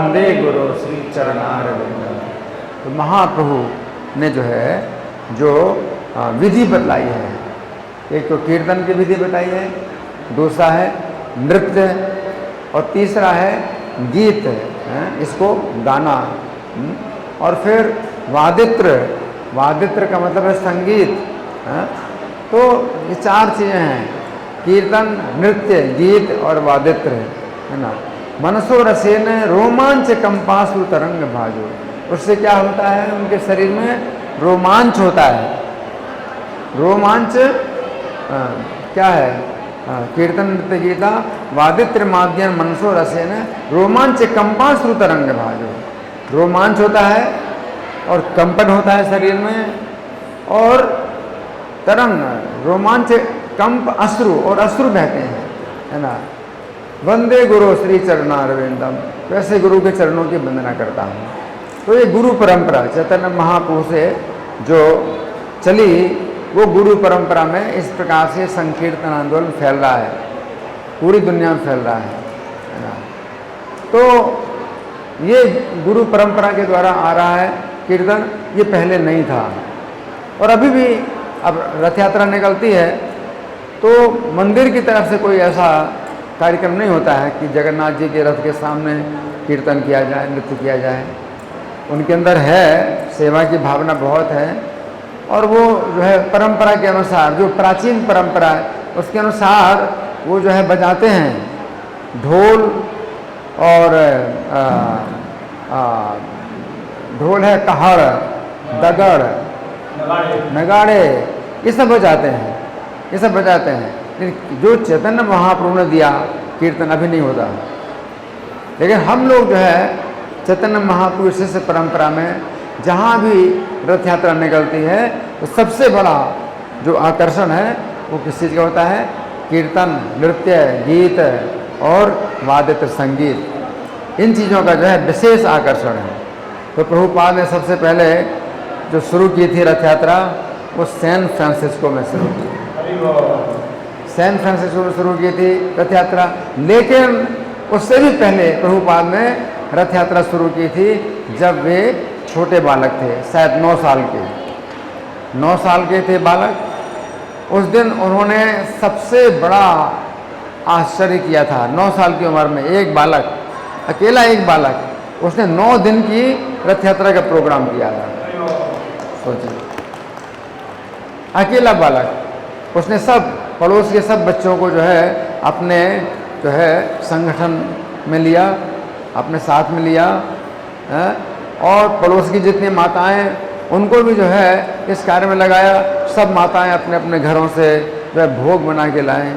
वंदे गुरु श्री चरणारविंद। तो महाप्रभु ने जो है जो विधि बतलाई है, एक तो कीर्तन की विधि बताई है, दूसरा है नृत्य और तीसरा है गीत, इसको गाना, और फिर वादित्र, वादित्र का मतलब है संगीत। तो ये चार चीज़ें हैं, कीर्तन, नृत्य, गीत और वादित्र, है ना। मनसो रसेन रोमांच कंपासु तरंग भाजो, उससे क्या होता है, उनके शरीर में रोमांच होता है। रोमांच क्या है, कीर्तन, नृत्य, गीता, वादित्र माध्यम मनसो रसेन रोमांच कंपासु तरंग भाजो, रोमांच होता है और कंपन होता है शरीर में, और तरंग, रोमांच, कंप, अश्रु, और अश्रु बहते हैं, है ना। वंदे गुरु श्री चरणारविंदम, वैसे गुरु के चरणों की वंदना करता हूँ। तो ये गुरु परंपरा चैतन्य महाप्रभु से जो चली, वो गुरु परंपरा में इस प्रकार से संकीर्तन आंदोलन फैल रहा है, पूरी दुनिया में फैल रहा है ना। तो ये गुरु परंपरा के द्वारा आ रहा है कीर्तन, ये पहले नहीं था। और अभी भी अब रथ यात्रा निकलती है तो मंदिर की तरफ से कोई ऐसा कार्यक्रम नहीं होता है कि जगन्नाथ जी के रथ के सामने कीर्तन किया जाए, नृत्य किया जाए। उनके अंदर है, सेवा की भावना बहुत है, और वो जो है परंपरा के अनुसार, जो प्राचीन परंपरा है उसके अनुसार वो जो है बजाते हैं ढोल, और ढोल है, कहड़, दगड़, नगाड़े, ये सब बजाते हैं, ये सब बजाते हैं। जो चैतन्य महाप्रभु ने दिया कीर्तन अभी नहीं होता। लेकिन हम लोग जो है चैतन्य महाप्रभु शिष्य परंपरा में जहाँ भी रथ यात्रा निकलती है तो सबसे बड़ा जो आकर्षण है वो किस चीज़ का होता है, कीर्तन, नृत्य, गीत और वादित्र संगीत, इन चीज़ों का जो है विशेष आकर्षण है। तो प्रभुपाद ने सबसे पहले जो शुरू की थी रथ यात्रा वो सैन फ्रांसिस्को में शुरू की, सैन फ्रांसिस्को में शुरू की थी रथ यात्रा। लेकिन उससे भी पहले प्रभुपाद ने रथ यात्रा शुरू की थी जब वे छोटे बालक थे, शायद 9 साल के, 9 साल के थे बालक। उस दिन उन्होंने सबसे बड़ा आश्चर्य किया था। 9 साल की उम्र में एक बालक, अकेला एक बालक, उसने 9 दिन की रथ यात्रा का प्रोग्राम किया था। सोचिए, अकेला बालक, उसने सब पड़ोस के सब बच्चों को जो है अपने जो है संगठन में लिया, अपने साथ में लिया, और पड़ोस की जितनी माताएं उनको भी जो है इस कार्य में लगाया। सब माताएं अपने अपने घरों से जो है भोग बना के लाएं,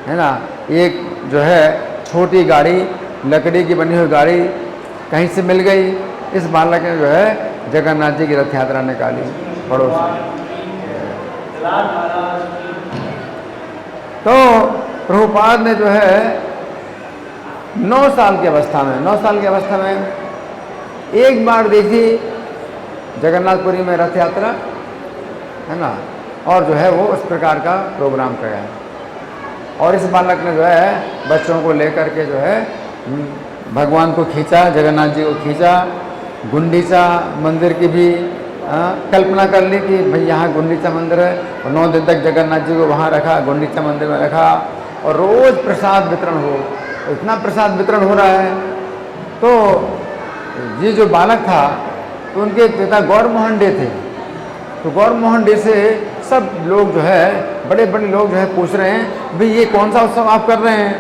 है ना। एक जो है छोटी गाड़ी, लकड़ी की बनी हुई गाड़ी कहीं से मिल गई, इस बालक ने जो है जगन्नाथ जी की रथ यात्रा निकाली पड़ोस में। तो प्रभुपाद ने जो है 9 साल की अवस्था में, 9 साल की अवस्था में एक बार देखी जगन्नाथपुरी में रथ यात्रा, है ना, और जो है वो उस प्रकार का प्रोग्राम किया। और इस बालक ने जो है बच्चों को लेकर के जो है भगवान को खींचा, जगन्नाथ जी को खींचा। गुंडीचा मंदिर की भी कल्पना कर ली कि भाई यहाँ गुंडीचा मंदिर है, और 9 दिन तक जगन्नाथ जी को वहाँ रखा, गुंडीचा मंदिर में रखा, और रोज़ प्रसाद वितरण हो, इतना प्रसाद वितरण हो रहा है। तो ये जो बालक था तो उनके पिता गौर मोहन डे थे, तो गौर मोहन डे से सब लोग जो है, बड़े बड़े लोग जो है पूछ रहे हैं भाई ये कौन सा उत्सव आप कर रहे हैं।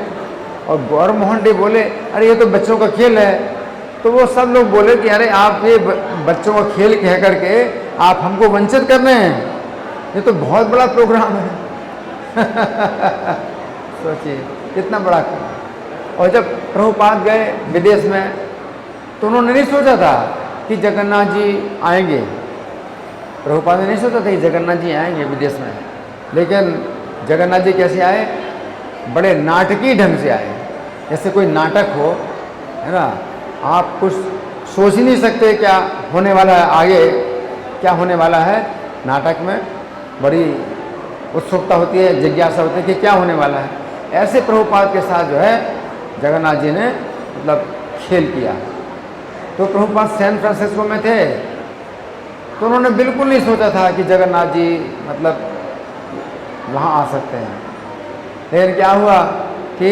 और गौर मोहन डे बोले अरे ये तो बच्चों का खेल है। तो वो सब लोग बोले कि अरे आप ये बच्चों का खेल कह करके आप हमको वंचित कर रहे हैं, ये तो बहुत बड़ा प्रोग्राम है। सोचिए कितना बड़ा। और जब प्रभुपाद गए विदेश में तो उन्होंने नहीं सोचा था कि जगन्नाथ जी आएंगे, प्रभुपाद ने नहीं सोचा था कि जगन्नाथ जी आएंगे विदेश में। लेकिन जगन्नाथ जी कैसे आए, बड़े नाटकीय ढंग से आए, जैसे कोई नाटक हो, है ना। आप कुछ सोच ही नहीं सकते क्या होने वाला है, आगे क्या होने वाला है। नाटक में बड़ी उत्सुकता होती है, जिज्ञासा होती है कि क्या होने वाला है। ऐसे प्रभुपाद के साथ जो है जगन्नाथ जी ने मतलब खेल किया, तो प्रभुपाद सैन फ्रांसिस्को में थे, तो उन्होंने बिल्कुल नहीं सोचा था कि जगन्नाथ जी मतलब वहाँ आ सकते हैं। लेकिन क्या हुआ कि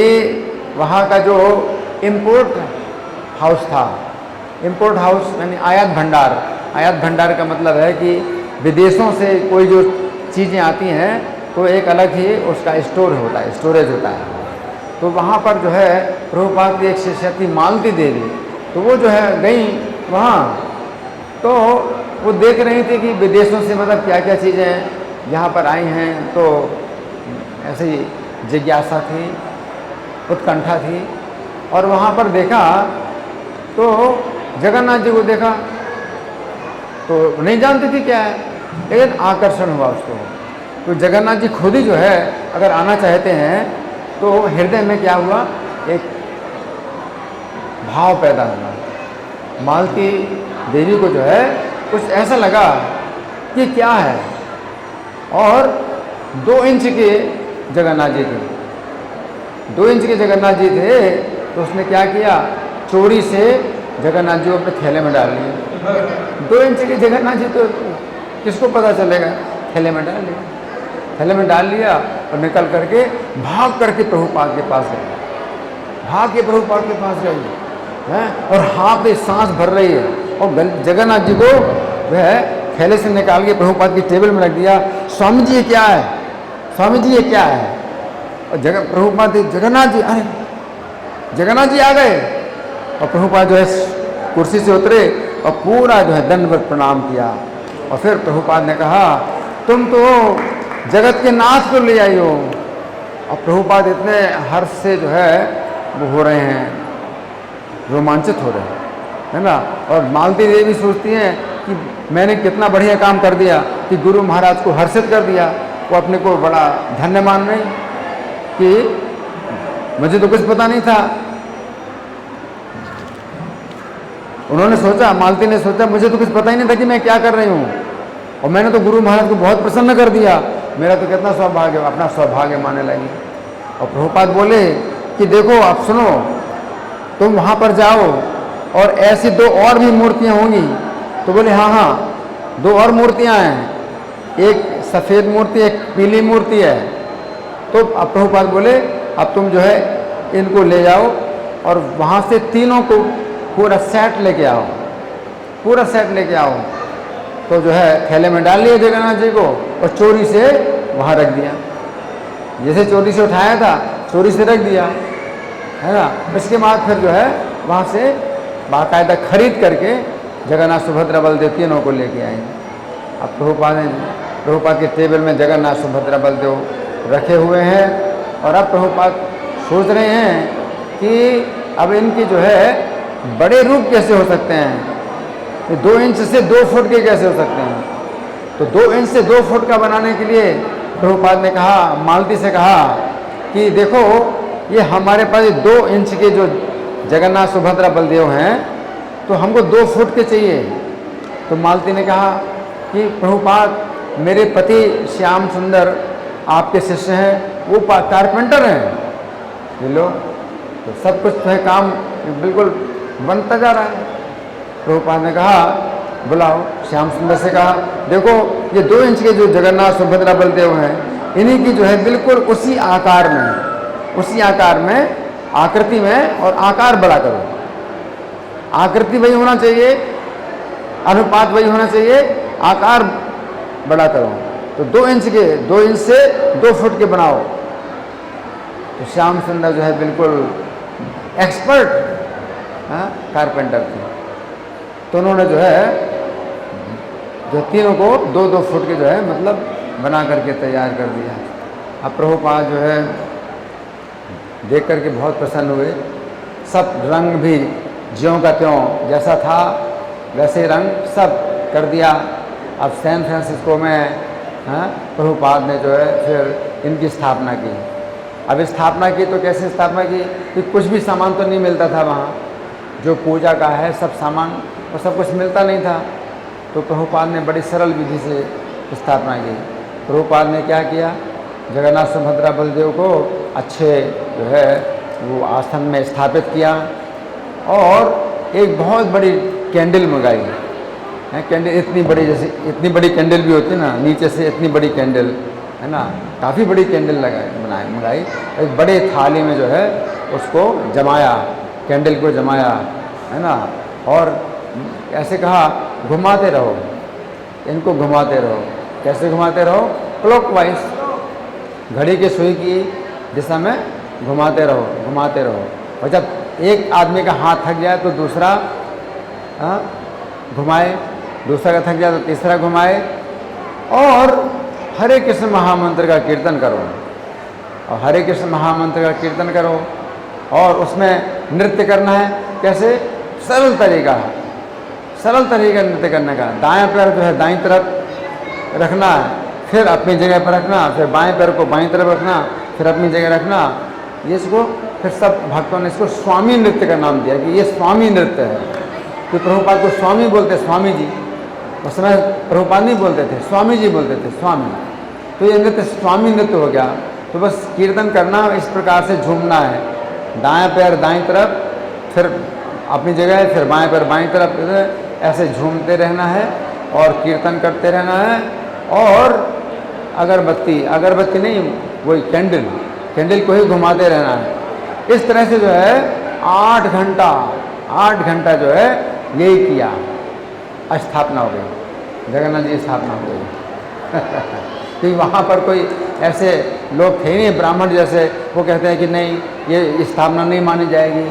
वहाँ का जो इम्पोर्ट हाउस था, इम्पोर्ट हाउस यानी आयात भंडार का मतलब है कि विदेशों से कोई जो चीज़ें आती हैं तो एक अलग ही उसका स्टोरेज होता है। तो वहाँ पर जो है प्रभुपाद की एक शिष्या थी मालती देवी, तो वो जो है गई वहाँ, तो वो देख रही थी कि विदेशों से मतलब क्या क्या चीज़ें यहाँ पर आई हैं। तो ऐसे ही जिज्ञासा थी, उत्कंठा थी, और वहाँ पर देखा तो जगन्नाथ जी को देखा, तो नहीं जानती थी क्या है, लेकिन आकर्षण हुआ उसको। तो जगन्नाथ जी खुद ही जो है अगर आना चाहते हैं तो हृदय में क्या हुआ, एक भाव पैदा हुआ। मालती देवी को जो है कुछ ऐसा लगा कि क्या है, और 2 इंच के जगन्नाथ जी थे, 2 इंच के जगन्नाथ जी थे। तो उसने क्या किया, चोरी से जगन्नाथ जी को अपने थैले में डाल लिया। 2 इंच के जगन्नाथ जी तो किसको पता चलेगा, थैले में डाल लिया, थैले में डाल लिया और निकल करके भाग करके प्रभुपाद के पास गई, भाग के प्रभुपाद के पास गई है, और हाथ में सांस भर रही है, और जगन्नाथ जी को वह थैले से निकाल के प्रभुपाद की टेबल में रख दिया। स्वामी जी ये क्या है, स्वामी जी ये क्या है। और प्रभुपाद जगन्नाथ जी, अरे जगन्नाथ जी आ गए, और प्रभुपाद जो है कुर्सी से उतरे और पूरा जो है दंडवत प्रणाम किया। और फिर प्रभुपाद ने कहा, तुम तो जगत के नाथ को ले आई हो। और प्रभुपाद इतने हर्ष से जो है वो हो रहे हैं, रोमांचित हो रहे हैं, है ना। और मालती देवी सोचती हैं कि मैंने कितना बढ़िया काम कर दिया कि गुरु महाराज को हर्षित कर दिया। वो अपने को बड़ा धन्य मान रही कि मुझे तो कुछ पता नहीं था। उन्होंने सोचा, मालती ने सोचा, मुझे तो कुछ पता ही नहीं था कि मैं क्या कर रही हूँ, और मैंने तो गुरु महाराज को बहुत प्रसन्न कर दिया, मेरा तो कितना सौभाग्य, अपना सौभाग्य मानने लगी। और प्रभुपाद बोले कि देखो आप सुनो, तुम वहाँ पर जाओ और ऐसी 2 और भी मूर्तियाँ होंगी। तो बोले हाँ हाँ 2 और मूर्तियाँ हैं, एक सफ़ेद मूर्ति, एक पीली मूर्ति है। तो अब प्रभुपाद बोले अब तुम जो है इनको ले जाओ और वहाँ से तीनों को पूरा सेट लेके आओ, पूरा सेट लेके आओ। तो जो है थैले में डाल लिया जगन्नाथ जी को और चोरी से वहाँ रख दिया, जैसे चोरी से उठाया था चोरी से रख दिया, है ना। इसके बाद फिर जो है वहाँ से बाकायदा खरीद करके जगन्नाथ सुभद्रा बलदेव तीनों को लेके आए। अब प्रभुपाद के टेबल में जगन्नाथ सुभद्रा बलदेव रखे हुए हैं, और अब प्रभुपाद सोच रहे हैं कि अब इनकी जो है बड़े रूप कैसे हो सकते हैं, 2 इंच से 2 फुट के कैसे हो सकते हैं। तो 2 इंच से 2 फुट का बनाने के लिए प्रभुपाद ने कहा, मालती से कहा कि देखो ये हमारे पास 2 इंच के जो जगन्नाथ सुभद्रा बलदेव हैं तो हमको 2 फुट के चाहिए। तो मालती ने कहा कि प्रभुपाद मेरे पति श्याम सुंदर आपके शिष्य हैं, वो कारपेंटर हैं, ये लो। तो सब कुछ जो है काम बिल्कुल बनता जा रहा है। प्रभुपाद ने कहा बुलाओ, श्याम सुंदर से कहा देखो ये 2 इंच के जो जगन्नाथ सुभद्रा बलदेव हैं इन्हीं की जो है बिल्कुल उसी आकार में आकृति में, और आकार बड़ा करो, आकृति वही होना चाहिए, अनुपात वही होना चाहिए, आकार बड़ा करो। तो 2 इंच से 2 फुट के बनाओ। तो श्याम सुंदर जो है बिल्कुल एक्सपर्ट कारपेंटर थे, तो उन्होंने जो है जो तीनों को 2-2 फुट के जो है मतलब बना करके तैयार कर दिया। अब प्रभुपाद जो है देख करके बहुत प्रसन्न हुए, सब रंग भी ज्यों का त्यों जैसा था वैसे रंग सब कर दिया। अब सैन फ्रांसिस्को में प्रभुपाद ने जो है फिर इनकी स्थापना की। अब स्थापना की तो कैसे स्थापना की कि कुछ भी सामान तो नहीं मिलता था वहाँ, जो पूजा का है सब सामान और सब कुछ मिलता नहीं था। तो प्रभुपाद ने बड़ी सरल विधि से स्थापना की। प्रभुपाद ने क्या किया, जगन्नाथ सुभद्रा बलदेव को अच्छे जो है वो आसन में स्थापित किया, और एक बहुत बड़ी कैंडल मंगाई है। कैंडल इतनी बड़ी, जैसे इतनी बड़ी कैंडल भी होती है ना, नीचे से इतनी बड़ी कैंडल है ना, काफ़ी बड़ी कैंडल मंगाई। एक बड़े थाली में जो है उसको जमाया, कैंडल को जमाया है ना, और ऐसे कहा घुमाते रहो, इनको घुमाते रहो। कैसे घुमाते रहो? क्लॉकवाइज, घड़ी के सुई की दिशा में घुमाते रहो। और जब एक आदमी का हाथ थक जाए तो दूसरा घुमाए, दूसरा का थक जाए तो तीसरा घुमाए, और हरे कृष्ण महामंत्र का कीर्तन करो। और हरे कृष्ण महामंत्र का कीर्तन करो, और उसमें नृत्य करना है। कैसे? सरल तरीका नृत्य करने का। दायां पैर जो है दाईं तरफ रखना है, फिर अपनी जगह पर रखना, फिर बाएं पैर को बाईं तरफ रखना, फिर अपनी जगह रखना। ये इसको फिर सब भक्तों ने इसको स्वामी नृत्य का नाम दिया कि ये स्वामी नृत्य है। तो प्रभुपाद को स्वामी बोलते, स्वामी जी। उस समय प्रभुपाद नहीं बोलते थे, स्वामी जी बोलते थे, स्वामी। तो ये नृत्य स्वामी नृत्य हो गया। तो बस कीर्तन करना इस प्रकार से झूमना है, दायां पैर दाईं तरफ, फिर अपनी जगह, फिर बाएं पैर बाईं तरफ, ऐसे झूमते रहना है और कीर्तन करते रहना है। और अगरबत्ती नहीं, वही कैंडल को ही घुमाते रहना है। इस तरह से जो है 8 घंटा जो है यही किया। स्थापना हो गई, जगन्नाथ जी स्थापना हो गई। क्योंकि वहाँ पर कोई ऐसे लोग थे नहीं ब्राह्मण जैसे, वो कहते हैं कि नहीं ये स्थापना नहीं मानी जाएगी,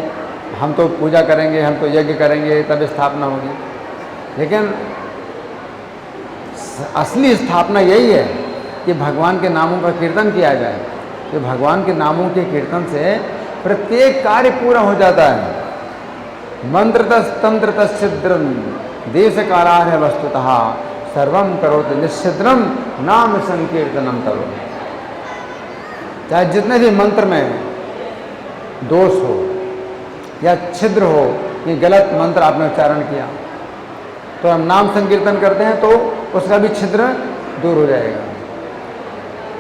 हम तो पूजा करेंगे, हम तो यज्ञ करेंगे तब स्थापना होगी। लेकिन असली स्थापना यही है कि भगवान के नामों का कीर्तन किया जाए। कि भगवान के नामों के कीर्तन से प्रत्येक कार्य पूरा हो जाता है। मंत्रतस् तंत्रतस् छिद्रम देश कालार है वस्तुतः सर्वम करोति निश्चिद्रम नाम संकीर्तनम तरो। चाहे जितने भी मंत्र में दोष हो या छिद्र हो, कि गलत मंत्र आपने उच्चारण किया, तो हम नाम संकीर्तन करते हैं तो उसका भी छिद्र दूर हो जाएगा।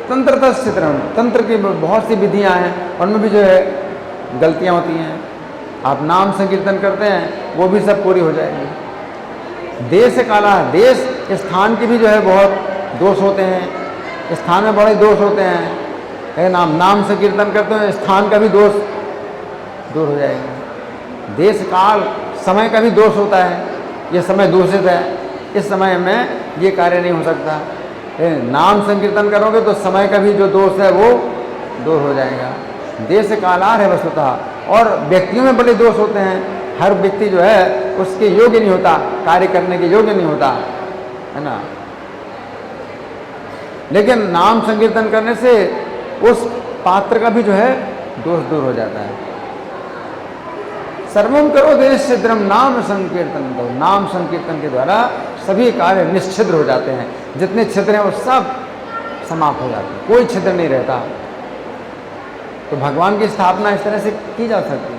तंत्रतः छिद्रम, तंत्र की बहुत सी विधियां हैं, उनमें भी जो है गलतियां होती हैं। आप नाम संकीर्तन करते हैं वो भी सब पूरी हो जाएगी। देश काला, देश स्थान के भी जो है बहुत दोष होते हैं, स्थान में बड़े दोष होते हैं। लेकिन आप नाम संकीर्तन करते हैं, स्थान का भी दोष दूर हो जाएगा। देश काल, समय का भी दोष होता है, ये समय दूषित है, इस समय में ये कार्य नहीं हो सकता। नाम संकीर्तन करोगे तो समय का भी जो दोष है वो दूर हो जाएगा। देश कालार है वस्तुतः। और व्यक्तियों में बड़े दोष होते हैं, हर व्यक्ति जो है उसके योग्य नहीं होता, कार्य करने के योग्य नहीं होता, है ना। लेकिन नाम संकीर्तन करने से उस पात्र का भी जो है दोष दूर हो जाता है। सर्वम करो देश छिद्रम नाम संकीर्तन दो। नाम संकीर्तन के द्वारा सभी कार्य निश्चिद्र हो जाते हैं। जितने छिद्र हैं वो सब समाप्त हो जाते हैं, कोई छिद्र नहीं रहता। तो भगवान की स्थापना इस तरह से की जा सकती है।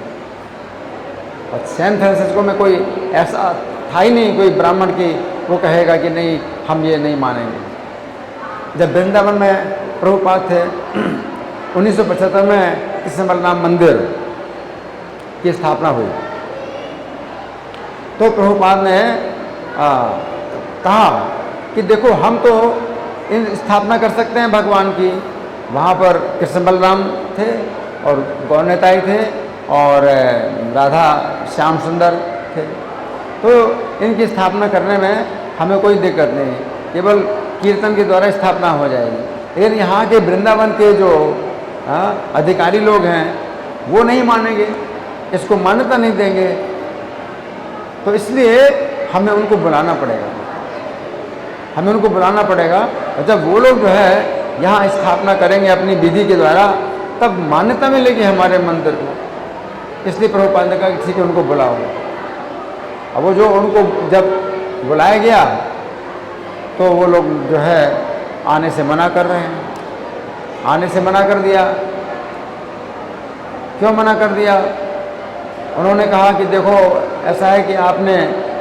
और सैन फ्रांसिस्को में कोई ऐसा था ही नहीं कोई ब्राह्मण की वो कहेगा कि नहीं हम ये नहीं मानेंगे। जब वृंदावन में प्रभुपाद थे 1975 में कृष्ण बलराम मंदिर की स्थापना हुई, तो प्रभुपाद ने कहा कि देखो हम तो इन स्थापना कर सकते हैं भगवान की। वहाँ पर कृष्ण बलराम थे और गौरनिताई थे और राधा श्याम सुंदर थे, तो इनकी स्थापना करने में हमें कोई दिक्कत नहीं, केवल कीर्तन के द्वारा स्थापना हो जाएगी। लेकिन यहाँ के वृंदावन के जो अधिकारी लोग हैं वो नहीं मानेंगे, इसको मान्यता नहीं देंगे, तो इसलिए हमें उनको बुलाना पड़ेगा। और जब वो लोग जो है यहाँ स्थापना करेंगे अपनी विधि के द्वारा, तब मान्यता मिलेगी हमारे मंदिर को। इसलिए प्रभुपाद ने कहा कि ठीक है उनको बुलाओ। अब वो जो उनको जब बुलाया गया तो वो लोग जो है आने से मना कर रहे हैं, आने से मना कर दिया। क्यों मना कर दिया? उन्होंने कहा कि देखो ऐसा है कि आपने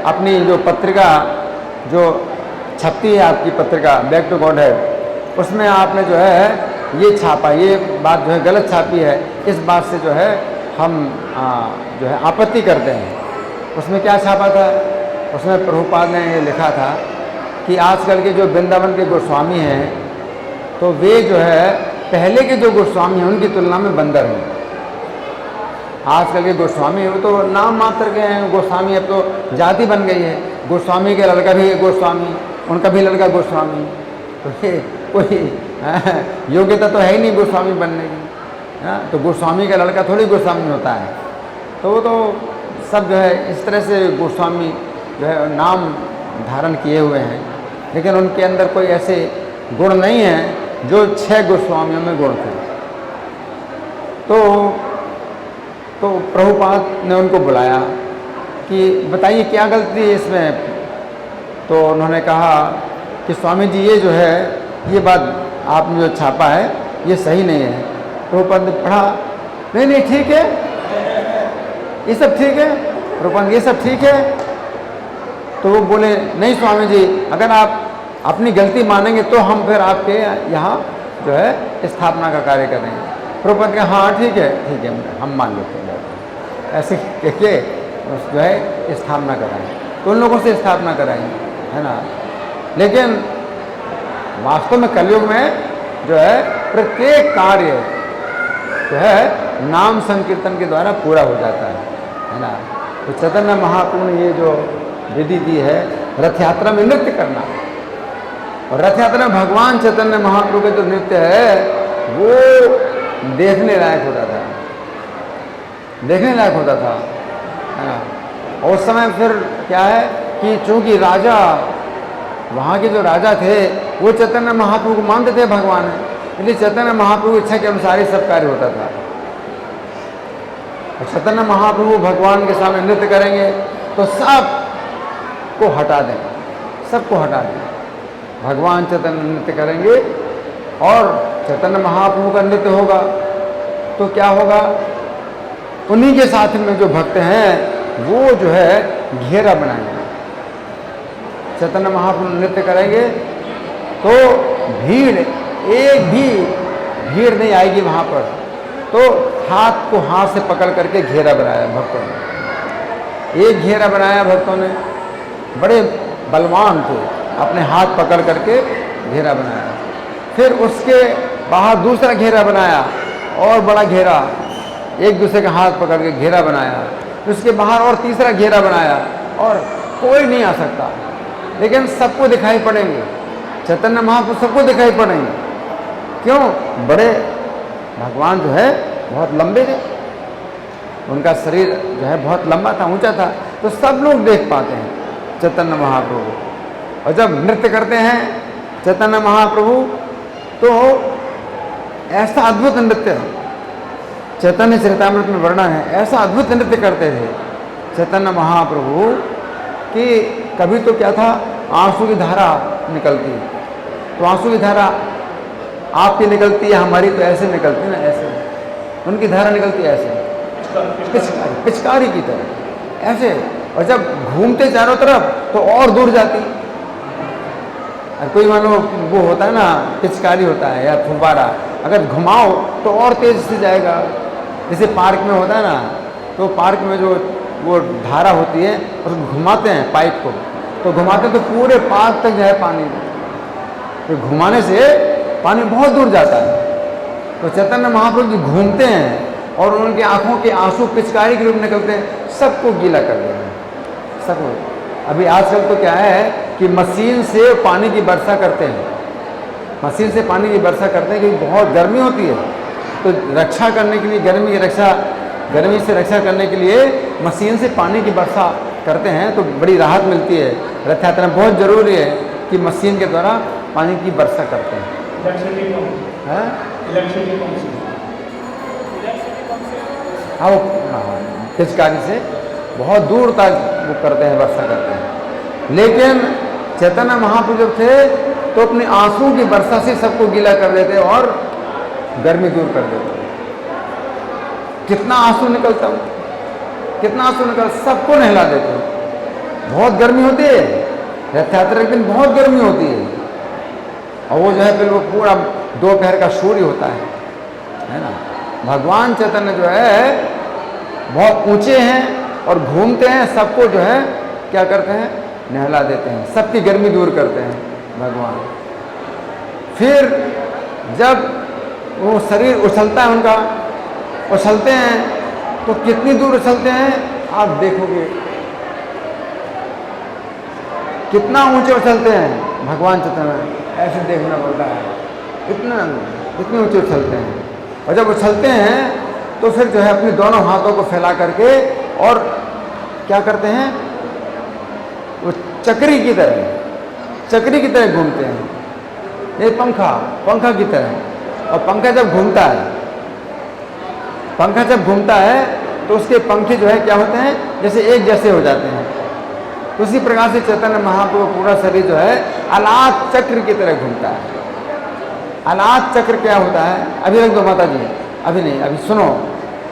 अपनी जो पत्रिका जो छपती है, आपकी पत्रिका बैक टू गॉड है, उसमें आपने जो है ये छापा, ये बात जो है गलत छापी है। इस बात से जो है हम जो है आपत्ति करते हैं। उसमें क्या छापा था उसमें प्रभुपाद ने ये लिखा था कि आजकल के जो वृंदावन के गोस्वामी हैं तो वे जो है पहले के जो गोस्वामी हैं उनकी तुलना में बंदर हैं। आजकल के गोस्वामी वो तो नाम मात्र के हैं गोस्वामी, अब तो जाति बन गई है। गोस्वामी के लड़का भी गोस्वामी, उनका भी लड़का गोस्वामी, तो ये कोई योग्यता तो है ही नहीं गोस्वामी बनने की। तो गोस्वामी का लड़का थोड़ी गोस्वामी होता है। तो वो तो सब जो है इस तरह से गोस्वामी जो है नाम धारण किए हुए हैं, लेकिन उनके अंदर कोई ऐसे गुण नहीं है जो 6 गोस्वामियों में गुण थे। तो प्रभुपाद ने उनको बुलाया कि बताइए क्या गलती है इसमें। तो उन्होंने कहा कि स्वामी जी ये जो है ये बात आपने जो छापा है ये सही नहीं है। प्रभुपाद ने पढ़ा, नहीं ठीक है, ये सब ठीक है। प्रभुपाद ये सब ठीक है। तो वो बोले नहीं स्वामी जी, अगर आप अपनी गलती मानेंगे तो हम फिर आपके यहाँ जो है स्थापना का कार्य करेंगे। प्रभुपाद कहा हाँ ठीक है हम मान लेते हैं। ऐसे कह के जो है स्थापना कराएं, तो उन लोगों से स्थापना कराएंगे, है ना। लेकिन वास्तव में कलयुग में जो है प्रत्येक कार्य जो है नाम संकीर्तन के द्वारा पूरा हो जाता है ना। तो चैतन्य महाप्रभु ने ये जो विधि दी है रथ यात्रा में नृत्य करना, और रथ यात्रा में भगवान चैतन्य महाप्रभु का जो नृत्य है वो देखने लायक होता था, देखने लायक होता था, है ना। और उस समय फिर क्या है कि चूंकि राजा वहाँ के जो राजा थे वो चैतन्य महाप्रभु को मानते थे भगवान है, इसलिए चैतन्य महाप्रभु की इच्छा के अनुसार ही सब कार्य होता था। और चैतन्य महाप्रभु भगवान के सामने नृत्य करेंगे तो सब को हटा दें, सबको हटा दें। भगवान चैतन्य नृत्य करेंगे और चैतन्य महाप्रभु का नृत्य होगा तो क्या होगा, उन्हीं के साथ में जो भक्त हैं वो जो है घेरा बनाएंगे। चैतन्य महाप्रभु नृत्य करेंगे तो भीड़ एक भी भीड़ नहीं आएगी वहाँ पर। तो हाथ को हाथ से पकड़ करके घेरा बनाया भक्तों ने, एक घेरा बनाया भक्तों ने, बड़े बलवान थे, अपने हाथ पकड़ करके घेरा बनाया। फिर उसके बाहर दूसरा घेरा बनाया और बड़ा घेरा, एक दूसरे का हाथ पकड़ के घेरा बनाया। उसके बाहर और तीसरा घेरा बनाया और कोई नहीं आ सकता, लेकिन सबको दिखाई पड़ेंगे, चैतन्य महाप्रभु सबको दिखाई पड़ेंगे। क्यों? बड़े भगवान जो है बहुत लंबे थे, उनका शरीर जो है बहुत लंबा था, ऊंचा था, तो सब लोग देख पाते हैं चैतन्य महाप्रभु। और जब नृत्य करते हैं चैतन्य महाप्रभु तो ऐसा अद्भुत नृत्य, चैतन्य चरितामृत में वर्णन है, ऐसा अद्भुत नृत्य करते थे चैतन्य महाप्रभु कि कभी तो क्या था, आंसू की धारा निकलती, तो आंसू की धारा आपकी निकलती है, हमारी तो ऐसे निकलती ना, ऐसे उनकी धारा निकलती है ऐसे पिचकारी की तरह ऐसे। और जब घूमते चारों तरफ तो और दूर जाती। और कोई मानो वो होता है ना, पिचकारी होता है या फुब्बारा, अगर घुमाओ तो और तेज से जाएगा। जैसे पार्क में होता है ना, तो पार्क में जो वो धारा होती है उसको घुमाते हैं पाइप को, तो घुमाते तो पूरे पार्क तक जाए पानी, तो घुमाने से पानी बहुत दूर जाता है। तो चैतन्य महाप्रभु जी घूमते हैं और उनकी आंखों के आंसू पिचकारी के रूप में निकलते हैं, सबको गीला कर देते हैं, सबको। अभी आजकल तो क्या है कि मशीन से पानी की वर्षा करते हैं, मशीन से पानी की वर्षा करते हैं क्योंकि बहुत गर्मी होती है, तो रक्षा करने के लिए गर्मी से रक्षा करने के लिए मशीन से पानी की वर्षा करते हैं, तो बड़ी राहत मिलती है। रथ यात्रा में बहुत ज़रूरी है कि मशीन के द्वारा पानी की वर्षा करते हैं। हाँ, वो पिचकारी से बहुत दूर तक वो करते हैं, वर्षा करते हैं। लेकिन चैतन्य महाप्रभु जब थे तो अपने आंसू की वर्षा से सबको गीला कर देते और गर्मी दूर कर देते। कितना आंसू निकलता, कितना आंसू निकल, सबको नहला देते। बहुत गर्मी होती है, रथ यात्रा के दिन बहुत गर्मी होती है, और वो जो है फिर वो पूरा दोपहर का सूर्य होता है ना। भगवान चैतन्य जो है बहुत ऊंचे हैं और घूमते हैं, सबको जो है क्या करते हैं, नहला देते हैं, सबकी गर्मी दूर करते हैं भगवान। फिर जब वो शरीर उछलता है उनका, उछलते हैं तो कितनी दूर उछलते हैं आप देखोगे, कितना ऊंचे उछलते हैं भगवान चैतन्य, ऐसे देखना पड़ता है, इतने ऊंचे उछलते हैं। और जब उछलते हैं तो फिर जो है अपने दोनों हाथों को फैला करके और क्या करते हैं, वो चक्री की तरह घूमते हैं, ये पंखा की तरह। और पंखा जब घूमता है तो उसके पंखे जो है क्या होते हैं, जैसे एक जैसे हो जाते हैं। तो उसी प्रकार से चैतन्य महाप्रभु पूरा शरीर जो है अलात चक्र की तरह घूमता है। अलात चक्र क्या होता है, अभी रख दो माता जी, अभी नहीं, अभी सुनो,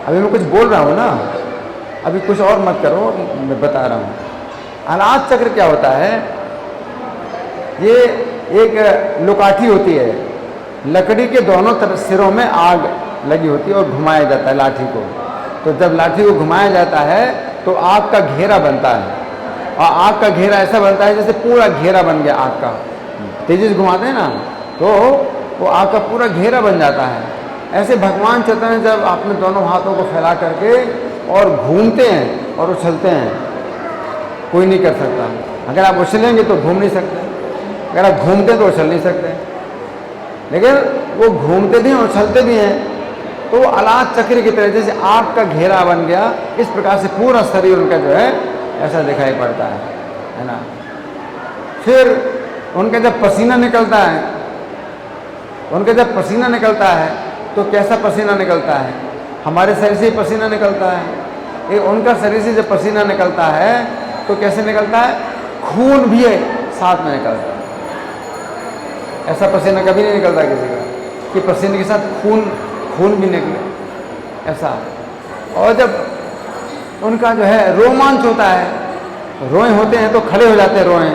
अभी मैं कुछ बोल रहा हूँ ना, अभी कुछ और मत करो, मैं बता रहा हूँ। अलात चक्र क्या होता है, ये एक लोकाठी होती है, लकड़ी के दोनों तरफ सिरों में आग लगी होती है और घुमाया जाता है लाठी को। तो जब लाठी को घुमाया जाता है तो आग का घेरा बनता है, और आग का घेरा ऐसा बनता है जैसे पूरा घेरा बन गया आग का, तेजी से घुमाते हैं ना तो वो आग का पूरा घेरा बन जाता है। ऐसे भगवान चैतन्य जब अपने दोनों हाथों को फैला करके और घूमते हैं और उछलते हैं, कोई नहीं कर सकता। अगर आप उछलेंगे तो घूम नहीं सकते, अगर आप घूमते तो उछल नहीं सकते, लेकिन वो घूमते भी हैं उछलते भी हैं। तो वो अलात चक्र की तरह जैसे आग का घेरा बन गया, इस प्रकार से पूरा शरीर उनका जो है ऐसा दिखाई पड़ता है ना। फिर उनका जब पसीना निकलता है तो कैसा पसीना निकलता है, हमारे शरीर से ही पसीना निकलता है, ये उनका शरीर से जब पसीना निकलता है तो कैसे निकलता है, खून भी है साथ में निकलता है। ऐसा पसीना कभी नहीं निकलता किसी का कि पसीने के साथ खून भी निकले, ऐसा। और जब उनका जो है रोमांच होता है, रोए होते हैं तो खड़े हो जाते हैं रोए,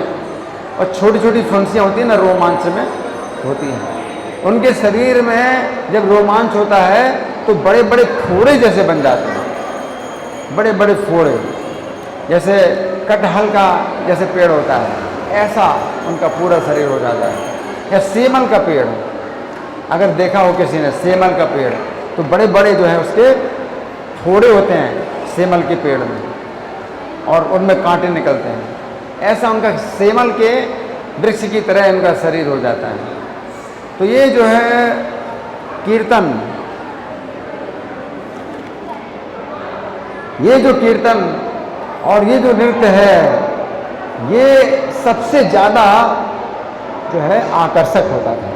और छोटी छोटी फुंसियाँ होती हैं ना रोमांच में होती हैं। उनके शरीर में जब रोमांच होता है तो बड़े बड़े फोड़े जैसे बन जाते हैं, बड़े बड़े फोड़े, जैसे कटहल का जैसे पेड़ होता है, ऐसा उनका पूरा शरीर हो जाता है। या सेमल का पेड़, अगर देखा हो किसी ने सेमल का पेड़, तो बड़े बड़े जो है उसके फोड़े होते हैं सेमल के पेड़ में, और उनमें कांटे निकलते हैं। ऐसा उनका सेमल के वृक्ष की तरह उनका शरीर हो जाता है। तो ये जो है कीर्तन, ये जो कीर्तन और ये जो नृत्य है, ये सबसे ज़्यादा जो है आकर्षक होता था।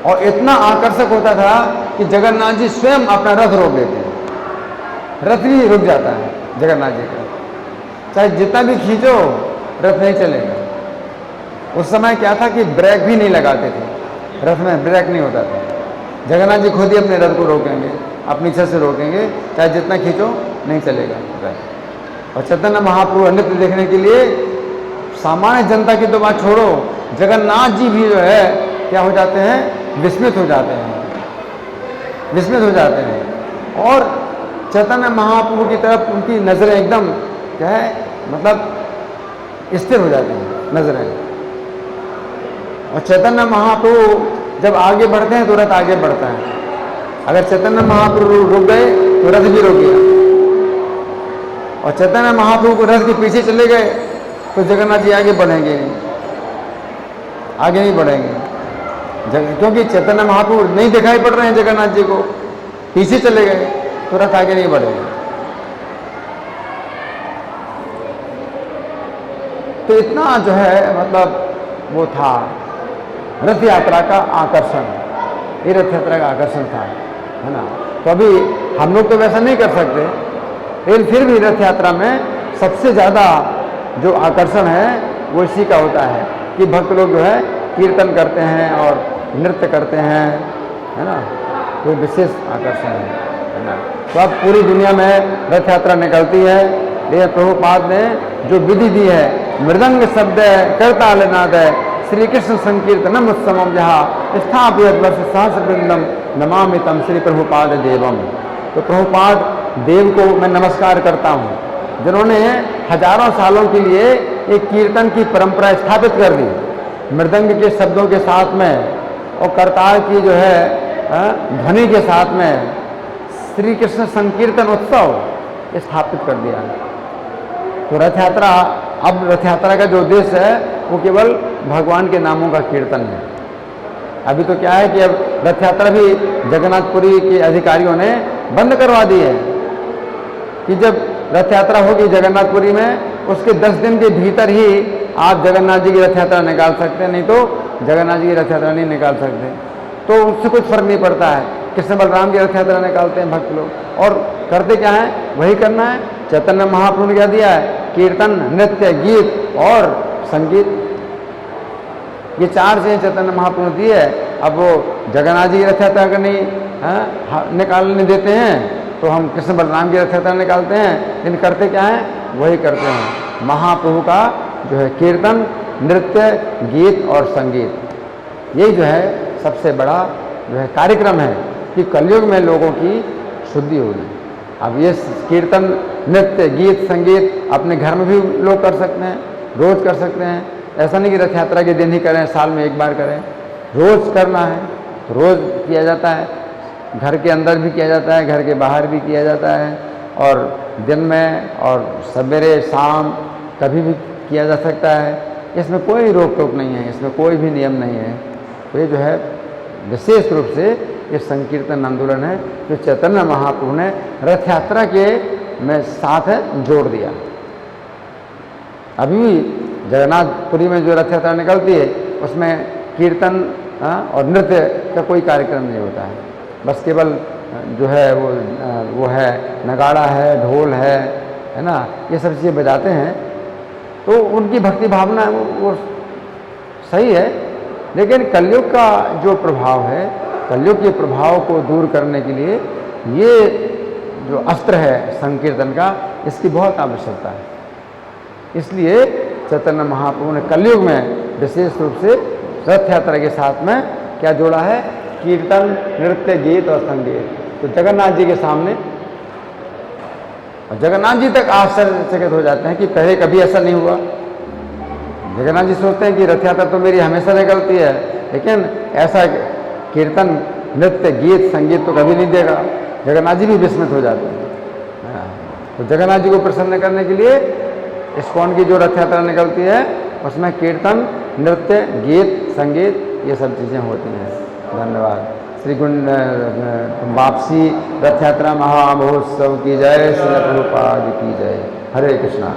और इतना आकर्षक होता था कि जगन्नाथ जी स्वयं अपना रथ रोक देते हैं, रथ भी रुक जाता है जगन्नाथ जी का, चाहे जितना भी खींचो रथ नहीं चलेगा। उस समय क्या था कि ब्रेक भी नहीं लगाते थे, रथ में ब्रेक नहीं होता था। जगन्नाथ जी खुद ही अपने रथ को रोकेंगे, अपनी इच्छा से रोकेंगे, चाहे जितना खींचो नहीं चलेगा रथ। और चैतन्य महाप्रभु नृत्य देखने के लिए सामान्य जनता की तो बात छोड़ो, जगन्नाथ जी भी जो है क्या हो जाते हैं, विस्मित हो जाते हैं। और चैतन्य महाप्रभु की तरफ उनकी नज़रें एकदम क्या है, मतलब स्थिर हो जाती हैं नज़रें। और चैतन्य महाप्रभु जब आगे बढ़ते हैं तो रथ आगे बढ़ता है, अगर चैतन्य महाप्रभु रुक गए तो रथ भी रुक गया, और चैतन्य महाप्रभु को रथ के पीछे चले गए तो जगन्नाथ जी आगे बढ़ेंगे नहीं, क्योंकि चैतन्य महाप्रभु नहीं दिखाई पड़ रहे हैं जगन्नाथ जी को, पीछे चले गए तो रथ आगे नहीं बढ़ेगा। तो इतना जो है मतलब वो था रथ यात्रा का आकर्षण, ये रथ यात्रा का आकर्षण था, है ना। तो अभी हम लोग तो वैसा नहीं कर सकते, लेकिन फिर भी रथ यात्रा में सबसे ज़्यादा जो आकर्षण है वो इसी का होता है कि भक्त लोग जो है कीर्तन करते हैं और नृत्य करते हैं, है ना। कोई विशेष आकर्षण है ना। तो अब पूरी दुनिया में रथ यात्रा निकलती है, लेकिन प्रभुपाद ने जो विधि दी है, मृदंग शब्द करताल नाद श्री कृष्ण संकीर्तनम उत्सवम जहाँ स्थापित वर्ष सहस्रवृंदम नमामि तम श्री प्रभुपाद देवम। तो प्रभुपाद देव को मैं नमस्कार करता हूँ, जिन्होंने हजारों सालों के लिए एक कीर्तन की परंपरा स्थापित कर दी, मृदंग के शब्दों के साथ में और करताल की जो है ध्वनि के साथ में श्री कृष्ण संकीर्तन उत्सव स्थापित कर दिया। तो रथ यात्रा, अब रथ यात्रा का जो उद्देश्य है वो केवल भगवान के नामों का कीर्तन है। अभी तो क्या है कि अब रथ यात्रा भी जगन्नाथपुरी के अधिकारियों ने बंद करवा दी है कि जब रथ यात्रा होगी जगन्नाथपुरी में, उसके 10 दिन के भीतर ही आप जगन्नाथ जी की रथ यात्रा निकाल सकते हैं, नहीं तो जगन्नाथ जी की रथ यात्रा नहीं निकाल सकते। तो उससे कुछ फर्क नहीं पड़ता है। कृष्ण बलराम की रथ यात्रा निकालते हैं भक्त लोग, और करते क्या है वही करना है। चैतन्य महाप्रभु ने क्या दिया है? कीर्तन, नृत्य, गीत और संगीत, ये 4 चीजें चैतन्य महाप्रभु ने दी है। अब वो जगन्नाथ जी की रथ यात्रा अगर नहीं निकालने देते हैं तो हम कृष्ण बलराम की रथ यात्रा निकालते हैं, लेकिन करते क्या है वही करते हैं। महाप्रभु का जो है कीर्तन, नृत्य, गीत और संगीत, यही जो है सबसे बड़ा जो है कार्यक्रम है कि कलयुग में लोगों की शुद्धि होगी। अब ये कीर्तन, नृत्य, गीत, संगीत अपने घर में भी लोग कर सकते हैं, रोज कर सकते हैं। ऐसा नहीं कि रथ यात्रा के दिन ही करें, साल में एक बार करें, रोज करना है तो रोज किया जाता है। घर के अंदर भी किया जाता है, घर के बाहर भी किया जाता है, और दिन में और सवेरे शाम कभी भी किया जा सकता है। इसमें कोई रोक टोक नहीं है, इसमें कोई भी नियम नहीं है। तो ये जो है विशेष रूप से ये संकीर्तन आंदोलन है जो चैतन्य महाप्रभु ने रथ यात्रा के में साथ जोड़ दिया। अभी भी जगन्नाथपुरी में जो रथ यात्रा निकलती है उसमें कीर्तन और नृत्य का कोई कार्यक्रम नहीं होता है, बस केवल जो है वो है नगाड़ा है, ढोल है ना, ये सब चीज़ें बजाते हैं। तो उनकी भक्ति भावना वो सही है, लेकिन कलयुग का जो प्रभाव है, कलयुग के प्रभाव को दूर करने के लिए ये जो अस्त्र है संकीर्तन का, इसकी बहुत आवश्यकता है। इसलिए चैतन्य महाप्रभु ने कलयुग में विशेष रूप से रथ यात्रा के साथ में क्या जोड़ा है? कीर्तन, नृत्य, गीत और संगीत। तो जगन्नाथ जी के सामने, जगन्नाथ जी तक आश्चर्यचकित हो जाते हैं कि पहले कभी ऐसा नहीं हुआ। जगन्नाथ जी सोचते हैं कि रथ यात्रा तो मेरी हमेशा निकलती है, लेकिन ऐसा कीर्तन, नृत्य, गीत, संगीत तो कभी नहीं देगा। जगन्नाथ जी भी विस्मित हो जाते हैं। तो जगन्नाथ जी को प्रसन्न करने के लिए इस्कॉन की जो रथ यात्रा निकलती है उसमें कीर्तन, नृत्य, गीत, संगीत, ये सब चीज़ें होती हैं। धन्यवाद। श्री गुण वापसी रथ यात्रा महामहोत्सव की जय, श्री प्रभुपाद की जय। हरे कृष्णा।